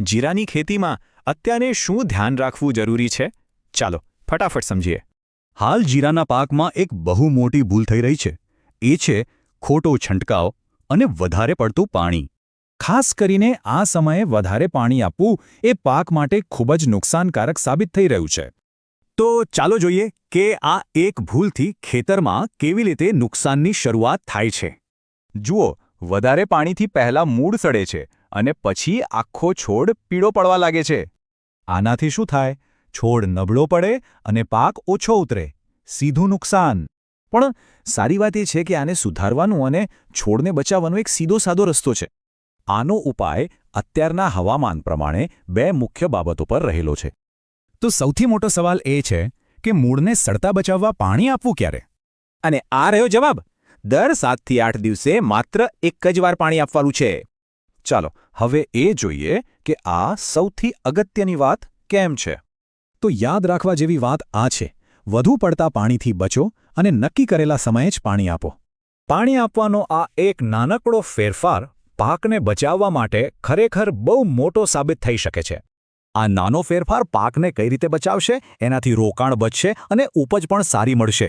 જીરાની ખેતીમાં અત્યારે શું ધ્યાન રાખવું જરૂરી છે? ચાલો ફટાફટ સમજીએ. હાલ જીરાના પાકમાં એક બહુ મોટી ભૂલ થઈ રહી છે. એ છે ખોટો છંટકાવ અને વધારે પડતું પાણી. ખાસ કરીને આ સમયે વધારે પાણી આપવું એ પાક માટે ખૂબ જ નુકસાનકારક સાબિત થઈ રહ્યું છે. તો ચાલો જોઈએ કે આ એક ભૂલથી ખેતરમાં કેવી રીતે નુકસાનની શરૂઆત થાય છે. જુઓ, વધારે પાણીથી પહેલાં મૂળ સડે છે અને પછી આખો છોડ પીળો પડવા લાગે છે. આનાથી શું થાય? છોડ નબળો પડે અને પાક ઓછો ઉતરે. સીધું નુકસાન. પણ સારી વાત એ છે કે આને સુધારવાનું અને છોડને બચાવવાનો એક સીધો સાદો રસ્તો છે. આનો ઉપાય અત્યારના હવામાન પ્રમાણે બે મુખ્ય બાબતો પર રહેલો છે. તો સૌથી મોટો સવાલ એ છે કે મૂળને સડતા બચાવવા પાણી આપવું ક્યારે? અને આ રહ્યો જવાબ. દર 7 થી 8 દિવસે માત્ર એક જ વાર પાણી આપવાનું છે. ચાલો હવે એ જોઈએ કે આ સૌથી અગત્યની વાત કેમ છે. તો યાદ રાખવા જેવી વાત આ છે: વધુ પડતા પાણીથી બચો અને નક્કી કરેલા સમયે જ પાણી આપો. પાણી આપવાનો આ એક નાનકડો ફેરફાર પાકને બચાવવા માટે ખરેખર બહુ મોટો સાબિત થઈ શકે છે. આ નાનો ફેરફાર પાકને કઈ રીતે બચાવશે? એનાથી રોકાણ બચશે અને ઉપજ પણ સારી મળશે.